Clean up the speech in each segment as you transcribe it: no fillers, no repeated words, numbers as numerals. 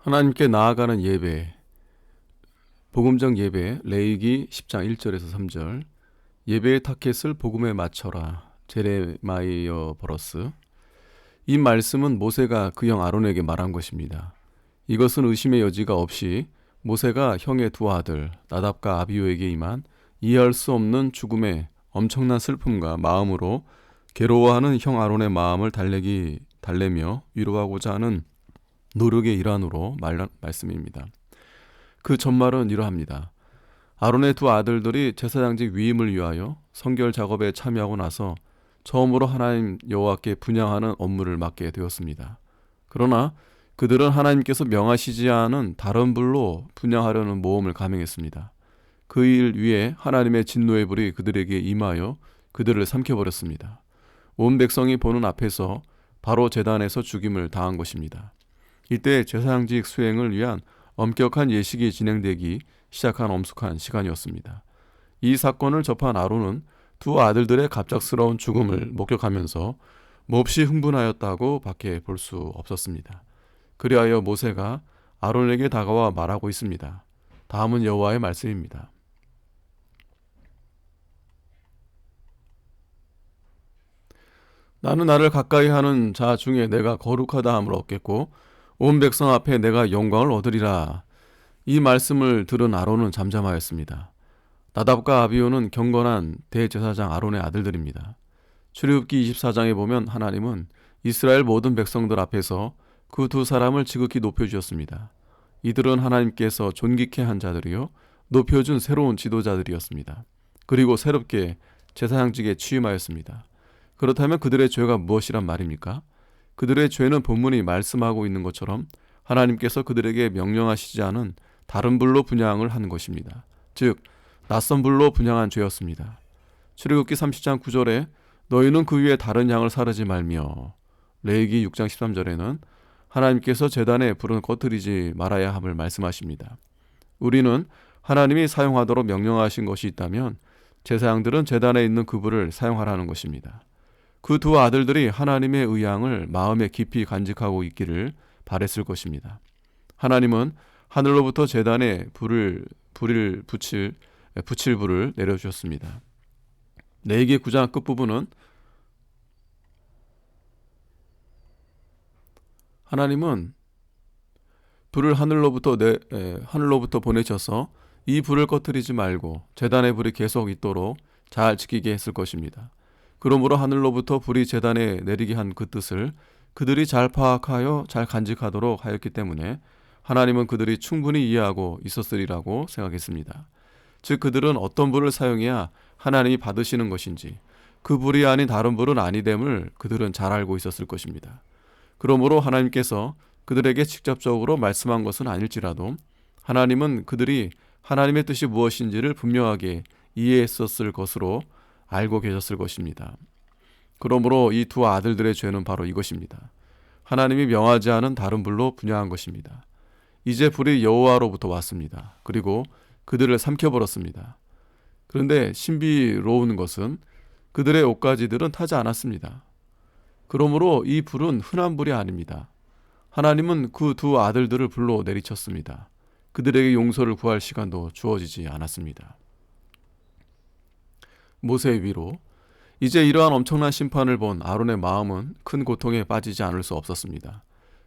하나님께 나아가는 예배, 복음적 예배, 레위기 10장 1절에서 3절, 예배의 타켓을 복음에 맞춰라, 제레마이어 버러스. 이 말씀은 모세가 그 형 아론에게 말한 것입니다. 이것은 의심의 여지가 없이 모세가 형의 두 아들 나답과 아비후에게 임한 이해할 수 없는 죽음의 엄청난 슬픔과 마음으로 괴로워하는 형 아론의 마음을 달래며 위로하고자 하는 노력의 일환으로 말씀입니다. 그 전말은 이러합니다. 아론의 두 아들들이 제사장직 위임을 위하여 성결 작업에 참여하고 나서 처음으로 하나님 여호와께 분향하는 업무를 맡게 되었습니다. 그러나 그들은 하나님께서 명하시지 않은 다른 불로 분향하려는 모험을 감행했습니다. 그 일 위에 하나님의 진노의 불이 그들에게 임하여 그들을 삼켜버렸습니다. 온 백성이 보는 앞에서 바로 제단에서 죽임을 당한 것입니다. 이때 제사장직 수행을 위한 엄격한 예식이 진행되기 시작한 엄숙한 시간이었습니다. 이 사건을 접한 아론은 두 아들들의 갑작스러운 죽음을 목격하면서 몹시 흥분하였다고 밖에 볼 수 없었습니다. 그리하여 모세가 아론에게 다가와 말하고 있습니다. 다음은 여호와의 말씀입니다. 나는 나를 가까이 하는 자 중에 내가 거룩하다 함을 얻겠고 온 백성 앞에 내가 영광을 얻으리라. 이 말씀을 들은 아론은 잠잠하였습니다. 나답과 아비후는 경건한 대제사장 아론의 아들들입니다. 출애굽기 24장에 보면 하나님은 이스라엘 모든 백성들 앞에서 그 두 사람을 지극히 높여주었습니다. 이들은 하나님께서 존귀케 한 자들이요 높여준 새로운 지도자들이었습니다. 그리고 새롭게 제사장직에 취임하였습니다. 그렇다면 그들의 죄가 무엇이란 말입니까? 그들의 죄는 본문이 말씀하고 있는 것처럼 하나님께서 그들에게 명령하시지 않은 다른 불로 분향을 한 것입니다. 즉 낯선 불로 분향한 죄였습니다. 출애굽기 30장 9절에 너희는 그 위에 다른 양을 사르지 말며, 레위기 6장 13절에는 하나님께서 제단에 불은 꺼뜨리지 말아야 함을 말씀하십니다. 우리는 하나님이 사용하도록 명령하신 것이 있다면 제사장들은 제단에 있는 그 불을 사용하라는 것입니다. 그 두 아들들이 하나님의 의향을 마음에 깊이 간직하고 있기를 바랬을 것입니다. 하나님은 하늘로부터 제단에 붙일 불을 내려주셨습니다. 레위기 9장 끝부분은 하나님은 불을 하늘로부터 보내셔서 이 불을 꺼뜨리지 말고 제단의 불이 계속 있도록 잘 지키게 했을 것입니다. 그러므로 하늘로부터 불이 제단에 내리게 한 그 뜻을 그들이 잘 파악하여 잘 간직하도록 하였기 때문에 하나님은 그들이 충분히 이해하고 있었으리라고 생각했습니다. 즉 그들은 어떤 불을 사용해야 하나님이 받으시는 것인지, 그 불이 아닌 다른 불은 아니됨을 그들은 잘 알고 있었을 것입니다. 그러므로 하나님께서 그들에게 직접적으로 말씀한 것은 아닐지라도 하나님은 그들이 하나님의 뜻이 무엇인지를 분명하게 이해했었을 것으로 알고 계셨을 것입니다. 그러므로 이 두 아들들의 죄는 바로 이것입니다. 하나님이 명하지 않은 다른 불로 분향한 것입니다. 이제 불이 여호와로부터 왔습니다. 그리고 그들을 삼켜버렸습니다. 그런데 신비로운 것은 그들의 옷가지들은 타지 않았습니다. 그러므로 이 불은 흔한 불이 아닙니다. 하나님은 그 두 아들들을 불로 내리쳤습니다. 그들에게 용서를 구할 시간도 주어지지 않았습니다. 모세의 위로. 이제 이러한 엄청난 심판을 본 아론의 마음은 큰 고통에 빠지지 않을 수 없었습니다.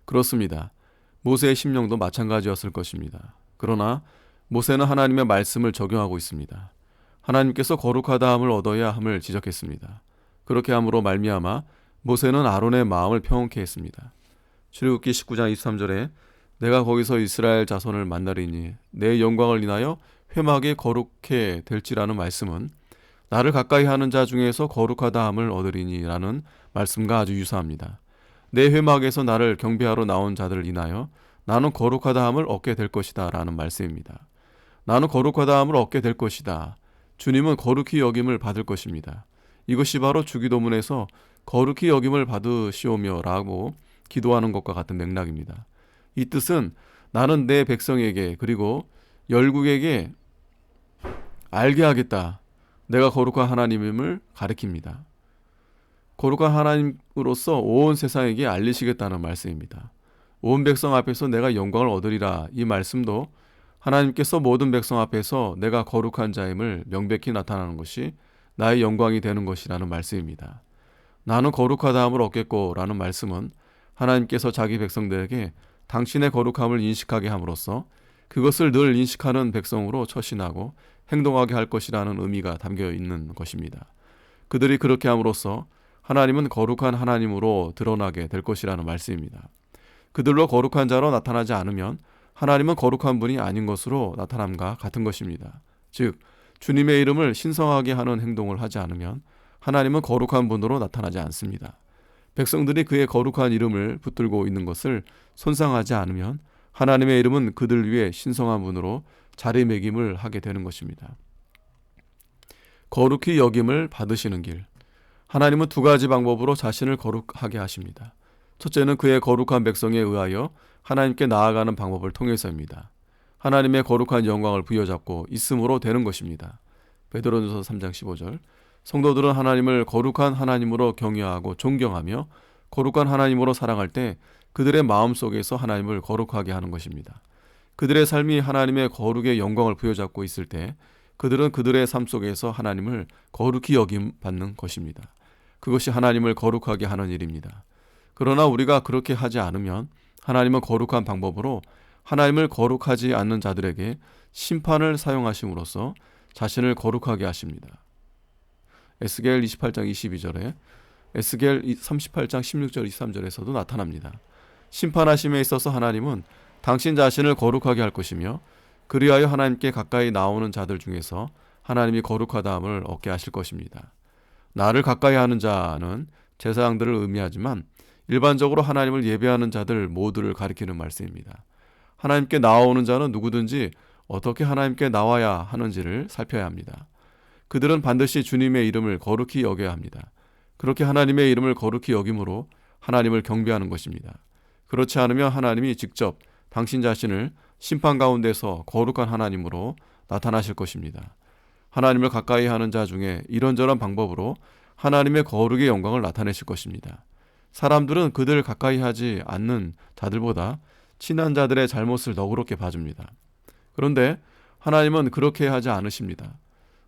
그렇습니다. 모세의 심령도 마찬가지였을 것입니다. 그러나 모세는 하나님의 말씀을 적용하고 있습니다. 하나님께서 거룩하다 함을 얻어야 함을 지적했습니다. 그렇게 함으로 말미암아 모세는 아론의 마음을 평온케 했습니다. 출애굽기 19장 23절에 내가 거기서 이스라엘 자손을 만나리니 내 영광을 인하여 회막에 거룩해 될지라는 말씀은 나를 가까이 하는 자 중에서 거룩하다 함을 얻으리니 라는 말씀과 아주 유사합니다. 내 회막에서 나를 경배하러 나온 자들을 인하여 나는 거룩하다 함을 얻게 될 것이다 라는 말씀입니다. 나는 거룩하다 함을 얻게 될 것이다. 주님은 거룩히 여김을 받을 것입니다. 이것이 바로 주기도문에서 거룩히 여김을 받으시오며 라고 기도하는 것과 같은 맥락입니다. 이 뜻은 나는 내 백성에게 그리고 열국에게 알게 하겠다. 내가 거룩한 하나님임을 가리킵니다. 거룩한 하나님으로서 온 세상에게 알리시겠다는 말씀입니다. 온 백성 앞에서 내가 영광을 얻으리라. 이 말씀도 하나님께서 모든 백성 앞에서 내가 거룩한 자임을 명백히 나타나는 것이 나의 영광이 되는 것이라는 말씀입니다. 나는 거룩하다함을 얻겠고 라는 말씀은 하나님께서 자기 백성들에게 당신의 거룩함을 인식하게 함으로써 그것을 늘 인식하는 백성으로 처신하고 행동하게 할 것이라는 의미가 담겨 있는 것입니다. 그들이 그렇게 함으로써 하나님은 거룩한 하나님으로 드러나게 될 것이라는 말씀입니다. 그들로 거룩한 자로 나타나지 않으면 하나님은 거룩한 분이 아닌 것으로 나타남과 같은 것입니다. 즉, 주님의 이름을 신성하게 하는 행동을 하지 않으면 하나님은 거룩한 분으로 나타나지 않습니다. 백성들이 그의 거룩한 이름을 붙들고 있는 것을 손상하지 않으면 하나님의 이름은 그들 위에 신성한 분으로 자리매김을 하게 되는 것입니다. 거룩히 여김을 받으시는 길. 하나님은 두 가지 방법으로 자신을 거룩하게 하십니다. 첫째는 그의 거룩한 백성에 의하여 하나님께 나아가는 방법을 통해서입니다. 하나님의 거룩한 영광을 부여잡고 있음으로 되는 것입니다. 베드로전서 3장 15절. 성도들은 하나님을 거룩한 하나님으로 경외하고 존경하며 거룩한 하나님으로 사랑할 때 그들의 마음속에서 하나님을 거룩하게 하는 것입니다. 그들의 삶이 하나님의 거룩의 영광을 부여잡고 있을 때 그들은 그들의 삶 속에서 하나님을 거룩히 여김 받는 것입니다. 그것이 하나님을 거룩하게 하는 일입니다. 그러나 우리가 그렇게 하지 않으면 하나님은 거룩한 방법으로 하나님을 거룩하지 않는 자들에게 심판을 사용하심으로써 자신을 거룩하게 하십니다. 에스겔 28장 22절에 에스겔 38장 16절 23절에서도 나타납니다. 심판하심에 있어서 하나님은 당신 자신을 거룩하게 할 것이며 그리하여 하나님께 가까이 나오는 자들 중에서 하나님이 거룩하다함을 얻게 하실 것입니다. 나를 가까이 하는 자는 제사장들을 의미하지만 일반적으로 하나님을 예배하는 자들 모두를 가리키는 말씀입니다. 하나님께 나오는 자는 누구든지 어떻게 하나님께 나와야 하는지를 살펴야 합니다. 그들은 반드시 주님의 이름을 거룩히 여겨야 합니다. 그렇게 하나님의 이름을 거룩히 여김으로 하나님을 경배하는 것입니다. 그렇지 않으면 하나님이 직접 당신 자신을 심판 가운데서 거룩한 하나님으로 나타나실 것입니다. 하나님을 가까이 하는 자 중에 이런저런 방법으로 하나님의 거룩의 영광을 나타내실 것입니다. 사람들은 그들 가까이 하지 않는 자들보다 친한 자들의 잘못을 너그럽게 봐줍니다. 그런데 하나님은 그렇게 하지 않으십니다.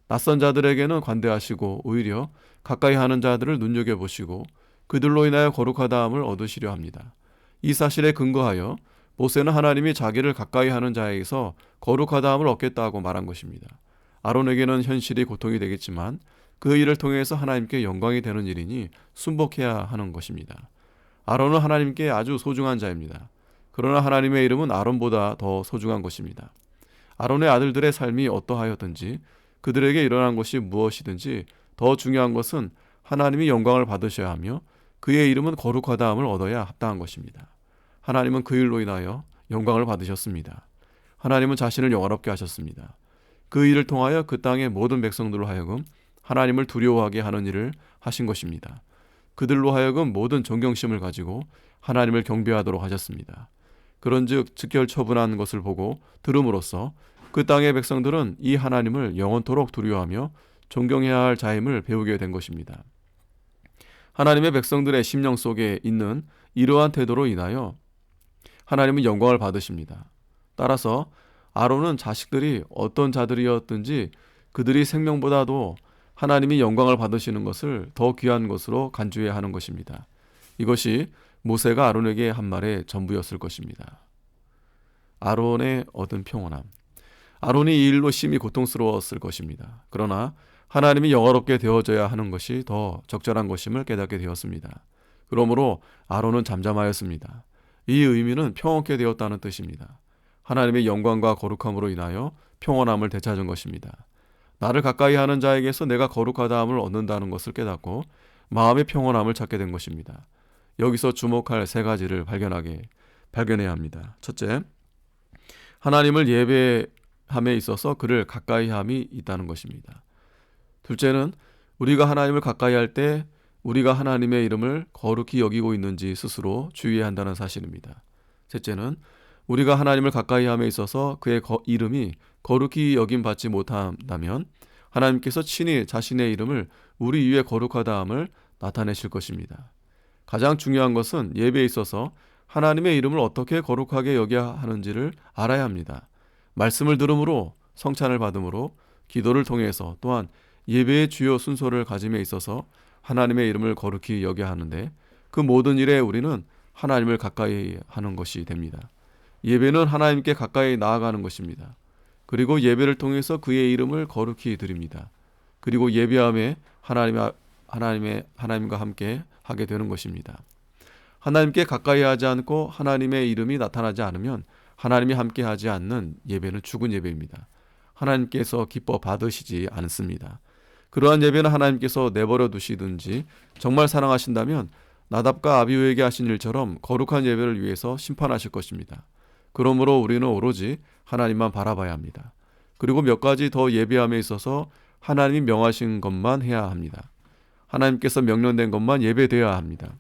낯선 자들에게는 관대하시고 오히려 가까이 하는 자들을 눈여겨보시고 그들로 인하여 거룩하다함을 얻으시려 합니다. 이 사실에 근거하여 모세는 하나님이 자기를 가까이 하는 자에게서 거룩하다함을 얻겠다고 말한 것입니다. 아론에게는 현실이 고통이 되겠지만 그 일을 통해서 하나님께 영광이 되는 일이니 순복해야 하는 것입니다. 아론은 하나님께 아주 소중한 자입니다. 그러나 하나님의 이름은 아론보다 더 소중한 것입니다. 아론의 아들들의 삶이 어떠하였든지 그들에게 일어난 것이 무엇이든지 더 중요한 것은 하나님이 영광을 받으셔야 하며 그의 이름은 거룩하다함을 얻어야 합당한 것입니다. 하나님은 그 일로 인하여 영광을 받으셨습니다. 하나님은 자신을 영화롭게 하셨습니다. 그 일을 통하여 그 땅의 모든 백성들로 하여금 하나님을 두려워하게 하는 일을 하신 것입니다. 그들로 하여금 모든 존경심을 가지고 하나님을 경배하도록 하셨습니다. 그런즉 즉결처분한 것을 보고 들음으로써 그 땅의 백성들은 이 하나님을 영원토록 두려워하며 존경해야 할 자임을 배우게 된 것입니다. 하나님의 백성들의 심령 속에 있는 이러한 태도로 인하여 하나님은 영광을 받으십니다. 따라서 아론은 자식들이 어떤 자들이었든지 그들이 생명보다도 하나님이 영광을 받으시는 것을 더 귀한 것으로 간주해야 하는 것입니다. 이것이 모세가 아론에게 한 말의 전부였을 것입니다. 아론의 얻은 평온함. 아론이 이 일로 심히 고통스러웠을 것입니다. 그러나 하나님이 영화롭게 되어져야 하는 것이 더 적절한 것임을 깨닫게 되었습니다. 그러므로 아론은 잠잠하였습니다. 이 의미는 평온케 되었다는 뜻입니다. 하나님의 영광과 거룩함으로 인하여 평온함을 되찾은 것입니다. 나를 가까이 하는 자에게서 내가 거룩하다함을 얻는다는 것을 깨닫고 마음의 평온함을 찾게 된 것입니다. 여기서 주목할 세 가지를 발견해야 합니다. 첫째, 하나님을 예배함에 있어서 그를 가까이 함이 있다는 것입니다. 둘째는 우리가 하나님을 가까이 할 때 우리가 하나님의 이름을 거룩히 여기고 있는지 스스로 주의해야 한다는 사실입니다. 셋째는 우리가 하나님을 가까이 함에 있어서 그의 이름이 거룩히 여김받지 못한다면 하나님께서 친히 자신의 이름을 우리 위에 거룩하다함을 나타내실 것입니다. 가장 중요한 것은 예배에 있어서 하나님의 이름을 어떻게 거룩하게 여겨야 하는지를 알아야 합니다. 말씀을 들음으로, 성찬을 받음으로, 기도를 통해서, 또한 예배의 주요 순서를 가짐에 있어서 하나님의 이름을 거룩히 여겨야 하는데, 그 모든 일에 우리는 하나님을 가까이 하는 것이 됩니다. 예배는 하나님께 가까이 나아가는 것입니다. 그리고 예배를 통해서 그의 이름을 거룩히 드립니다. 그리고 예배함에 하나님과 함께 하게 되는 것입니다. 하나님께 가까이 하지 않고 하나님의 이름이 나타나지 않으면 하나님이 함께 하지 않는 예배는 죽은 예배입니다. 하나님께서 기뻐 받으시지 않습니다. 그러한 예배는 하나님께서 내버려 두시든지 정말 사랑하신다면 나답과 아비후에게 하신 일처럼 거룩한 예배를 위해서 심판하실 것입니다. 그러므로 우리는 오로지 하나님만 바라봐야 합니다. 그리고 몇 가지 더 예배함에 있어서 하나님이 명하신 것만 해야 합니다. 하나님께서 명령된 것만 예배되어야 합니다.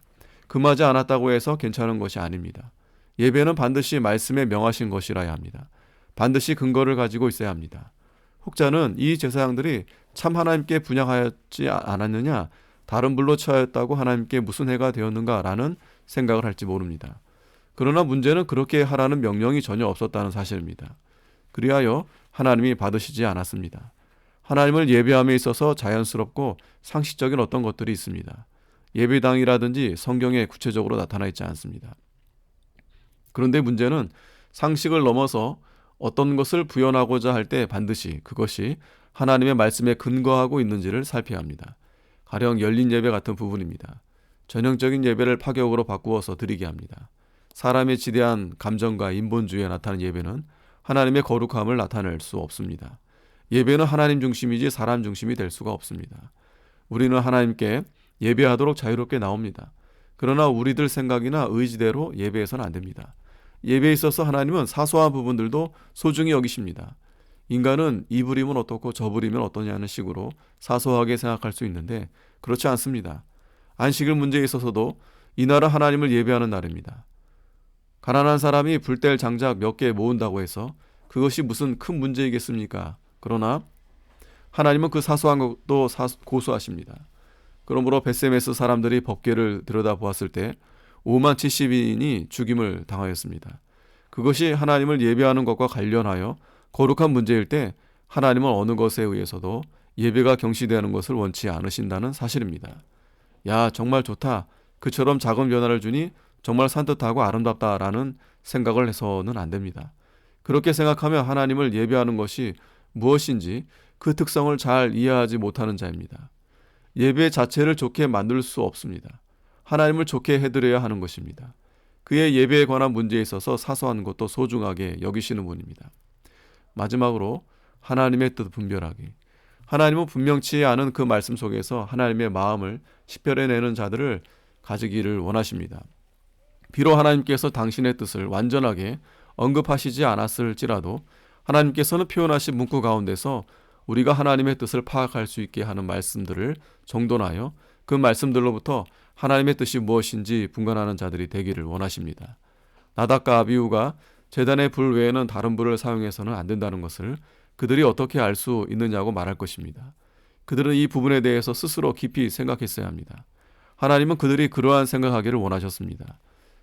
금하지 않았다고 해서 괜찮은 것이 아닙니다. 예배는 반드시 말씀에 명하신 것이라야 합니다. 반드시 근거를 가지고 있어야 합니다. 혹자는 이 제사장들이 참 하나님께 분향하였지 않았느냐, 다른 불로 취하였다고 하나님께 무슨 해가 되었는가라는 생각을 할지 모릅니다. 그러나 문제는 그렇게 하라는 명령이 전혀 없었다는 사실입니다. 그리하여 하나님이 받으시지 않았습니다. 하나님을 예배함에 있어서 자연스럽고 상식적인 어떤 것들이 있습니다. 예배당이라든지 성경에 구체적으로 나타나 있지 않습니다. 그런데 문제는 상식을 넘어서 어떤 것을 구현하고자 할 때 반드시 그것이 하나님의 말씀에 근거하고 있는지를 살펴야 합니다. 가령 열린 예배 같은 부분입니다. 전형적인 예배를 파격으로 바꾸어서 드리게 합니다. 사람의 지대한 감정과 인본주의에 나타나는 예배는 하나님의 거룩함을 나타낼 수 없습니다. 예배는 하나님 중심이지 사람 중심이 될 수가 없습니다. 우리는 하나님께 예배하도록 자유롭게 나옵니다. 그러나 우리들 생각이나 의지대로 예배해서는 안 됩니다. 예배에 있어서 하나님은 사소한 부분들도 소중히 여기십니다. 인간은 이 부리면 어떻고 저 부리면 어떠냐는 식으로 사소하게 생각할 수 있는데 그렇지 않습니다. 안식일 문제에 있어서도 이날은 하나님을 예배하는 날입니다. 가난한 사람이 불 뗄 장작 몇 개 모은다고 해서 그것이 무슨 큰 문제이겠습니까? 그러나 하나님은 그 사소한 것도 고수하십니다. 그러므로 벳세메스 사람들이 법궤를 들여다보았을 때 5만 70인이 죽임을 당하였습니다. 그것이 하나님을 예배하는 것과 관련하여 거룩한 문제일 때 하나님은 어느 것에 의해서도 예배가 경시되는 것을 원치 않으신다는 사실입니다. 야, 정말 좋다. 그처럼 작은 변화를 주니 정말 산뜻하고 아름답다라는 생각을 해서는 안 됩니다. 그렇게 생각하면 하나님을 예배하는 것이 무엇인지 그 특성을 잘 이해하지 못하는 자입니다. 예배 자체를 좋게 만들 수 없습니다. 하나님을 좋게 해드려야 하는 것입니다. 그의 예배에 관한 문제에 있어서 사소한 것도 소중하게 여기시는 분입니다. 마지막으로 하나님의 뜻 분별하기. 하나님은 분명치 않은 그 말씀 속에서 하나님의 마음을 식별해내는 자들을 가지기를 원하십니다. 비록 하나님께서 당신의 뜻을 완전하게 언급하시지 않았을지라도 하나님께서는 표현하신 문구 가운데서 우리가 하나님의 뜻을 파악할 수 있게 하는 말씀들을 정돈하여 그 말씀들로부터 하나님의 뜻이 무엇인지 분간하는 자들이 되기를 원하십니다. 나답과 아비후가 제단의 불 외에는 다른 불을 사용해서는 안 된다는 것을 그들이 어떻게 알 수 있느냐고 말할 것입니다. 그들은 이 부분에 대해서 스스로 깊이 생각했어야 합니다. 하나님은 그들이 그러한 생각하기를 원하셨습니다.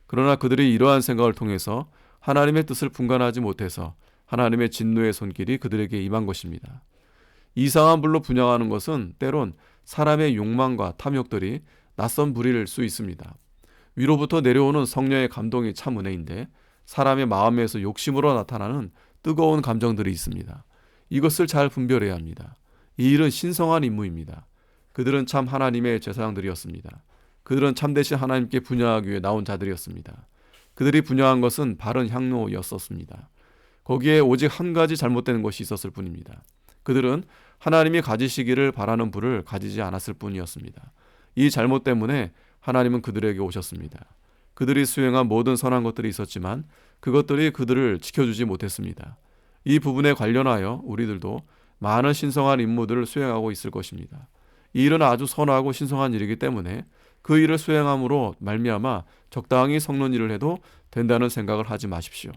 그러나 그들이 이러한 생각을 통해서 하나님의 뜻을 분간하지 못해서 하나님의 진노의 손길이 그들에게 임한 것입니다. 이상한 불로 분양하는 것은 때론 사람의 욕망과 탐욕들이 낯선 불일 수 있습니다. 위로부터 내려오는 성령의 감동이 참 은혜인데 사람의 마음에서 욕심으로 나타나는 뜨거운 감정들이 있습니다. 이것을 잘 분별해야 합니다. 이 일은 신성한 임무입니다. 그들은 참 하나님의 제사장들이었습니다. 그들은 참되신 하나님께 분향하기 위해 나온 자들이었습니다. 그들이 분향한 것은 바른 향로였었습니다. 거기에 오직 한 가지 잘못된 것이 있었을 뿐입니다. 그들은 하나님이 가지시기를 바라는 불을 가지지 않았을 뿐이었습니다. 이 잘못 때문에 하나님은 그들에게 오셨습니다. 그들이 수행한 모든 선한 것들이 있었지만 그것들이 그들을 지켜주지 못했습니다. 이 부분에 관련하여 우리들도 많은 신성한 임무들을 수행하고 있을 것입니다. 이 일은 아주 선하고 신성한 일이기 때문에 그 일을 수행함으로 말미암아 적당히 섞는 일을 해도 된다는 생각을 하지 마십시오.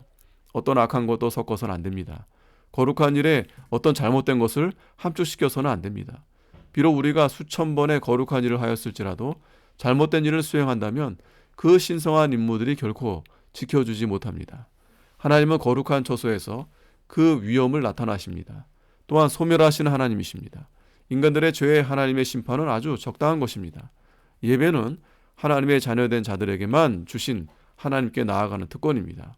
어떤 악한 것도 섞어서는 안 됩니다. 거룩한 일에 어떤 잘못된 것을 함축시켜서는 안 됩니다. 비록 우리가 수천 번의 거룩한 일을 하였을지라도 잘못된 일을 수행한다면 그 신성한 임무들이 결코 지켜주지 못합니다. 하나님은 거룩한 처소에서 그 위엄을 나타나십니다. 또한 소멸하시는 하나님이십니다. 인간들의 죄에 하나님의 심판은 아주 적당한 것입니다. 예배는 하나님의 자녀된 자들에게만 주신 하나님께 나아가는 특권입니다.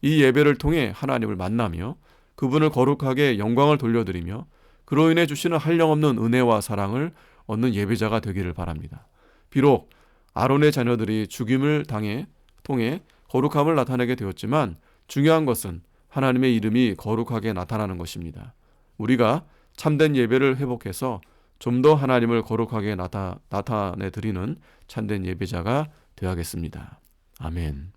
이 예배를 통해 하나님을 만나며 그분을 거룩하게 영광을 돌려드리며 그로 인해 주시는 한량없는 은혜와 사랑을 얻는 예배자가 되기를 바랍니다. 비록 아론의 자녀들이 죽임을 통해 거룩함을 나타내게 되었지만 중요한 것은 하나님의 이름이 거룩하게 나타나는 것입니다. 우리가 참된 예배를 회복해서 좀 더 하나님을 거룩하게 나타내 드리는 참된 예배자가 되어야겠습니다. 아멘.